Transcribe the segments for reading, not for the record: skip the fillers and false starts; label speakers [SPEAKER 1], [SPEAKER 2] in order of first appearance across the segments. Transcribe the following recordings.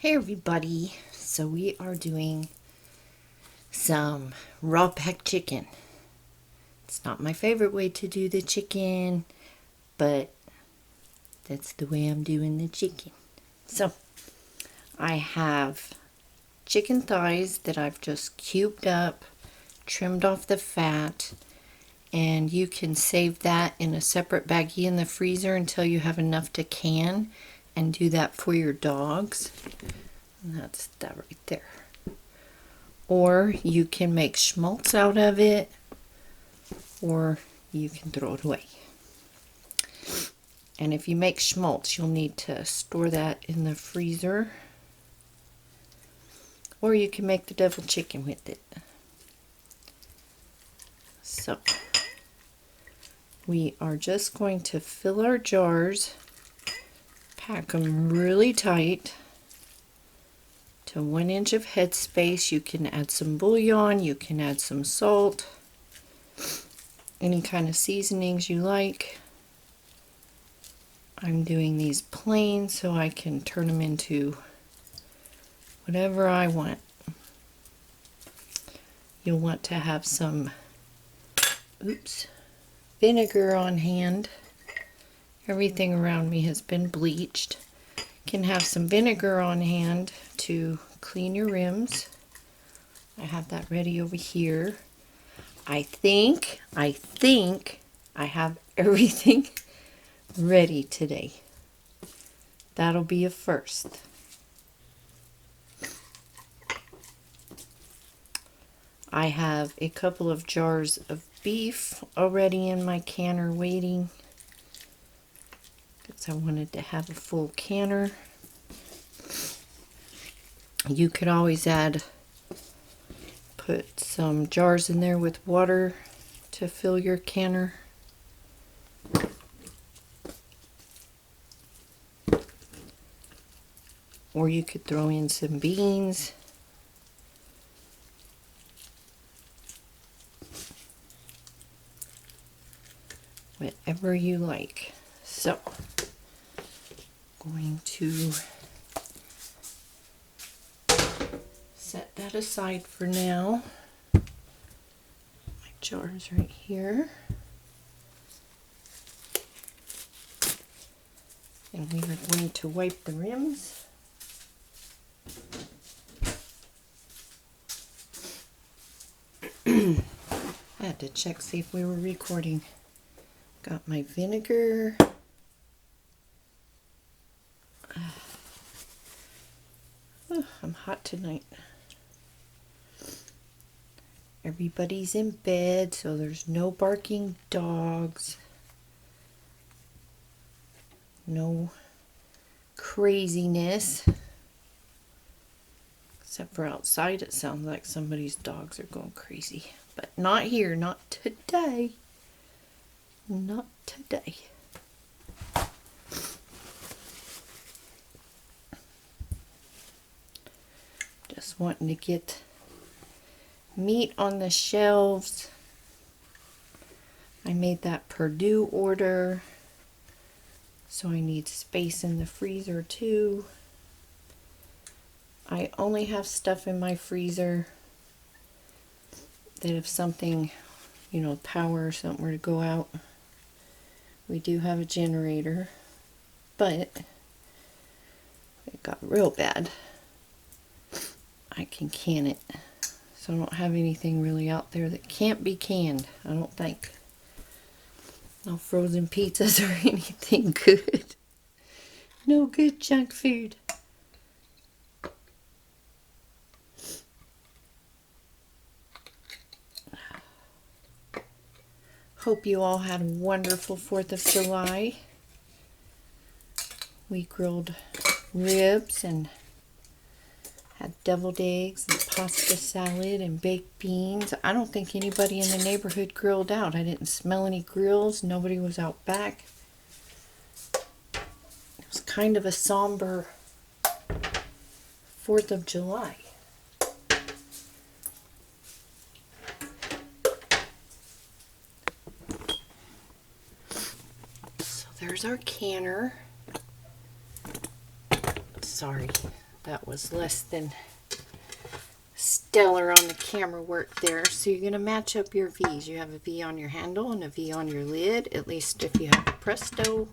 [SPEAKER 1] Hey everybody, so we are doing some raw packed chicken. It's not my favorite way to do the chicken, but that's the way I'm doing the chicken. So I have chicken thighs that I've just cubed up, trimmed off the fat, and you can save that in a separate baggie in the freezer until you have enough to can and do that for your dogs. And that's that right there. Or you can make schmaltz out of it, or you can throw it away. And if you make schmaltz, you'll need to store that in the freezer, or you can make the deviled chicken with it. So we are just going to fill our jars, pack them really tight to 1 inch of headspace. You can add some bouillon, you can add some salt, any kind of seasonings you like. I'm doing these plain so I can turn them into whatever I want. You'll want to have some vinegar on hand. Everything around me has been bleached. You can have some vinegar on hand to clean your rims. I have that ready over here. I think I have everything ready today. That'll be a first. I have a couple of jars of beef already in my canner waiting, because I wanted to have a full canner. You could always put some jars in there with water to fill your canner. Or you could throw in some beans. Whatever you like. So, going to set that aside for now. My jar's right here. And we are going to wipe the rims. I had to check, see if we were recording. Got my vinegar. Oh, I'm hot tonight. Everybody's in bed, so there's no barking dogs. No craziness. Except for outside, it sounds like somebody's dogs are going crazy. But not here, not today. Not today. Just wanting to get meat on the shelves. I made that Purdue order, so I need space in the freezer too. I only have stuff in my freezer that if something, power or something were to go out, we do have a generator, but it got real bad. I can can it. So I don't have anything really out there that can't be canned, I don't think. No frozen pizzas or anything good. No good junk food. Hope you all had a wonderful 4th of July. We grilled ribs and had deviled eggs and pasta salad and baked beans. I don't think anybody in the neighborhood grilled out. I didn't smell any grills. Nobody was out back. It was kind of a somber 4th of July. So there's our canner. Sorry, That was less than stellar on the camera work there. So you're going to match up your V's. You have a V on your handle and a V on your lid, at least if you have a Presto.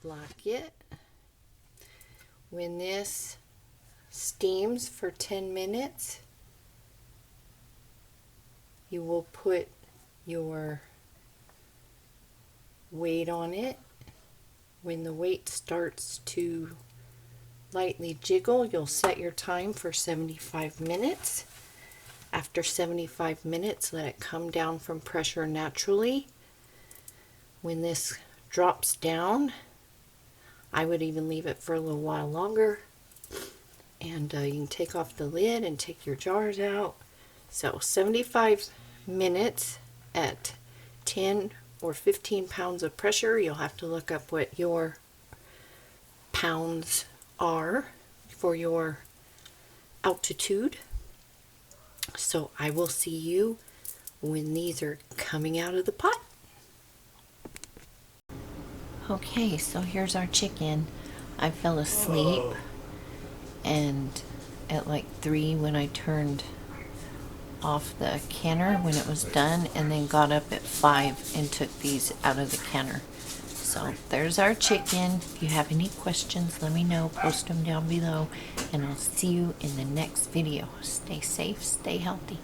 [SPEAKER 1] Lock it. When this steams for 10 minutes, you will put your weight on it. When the weight starts to lightly jiggle, you'll set your time for 75 minutes. After 75 minutes, let it come down from pressure naturally. When this drops down, I would even leave it for a little while longer. And you can take off the lid and take your jars out. So 75 minutes at 10 or 15 pounds of pressure. You'll have to look up what your pounds are for your altitude. So I will see you when these are coming out of the pot. Okay, so here's our chicken. I fell asleep and at like 3 when I turned off the canner when it was done, and then got up at 5 and took these out of the canner. So there's our chicken. If you have any questions, let me know. Post them down below, and I'll see you in the next video. Stay safe, stay healthy.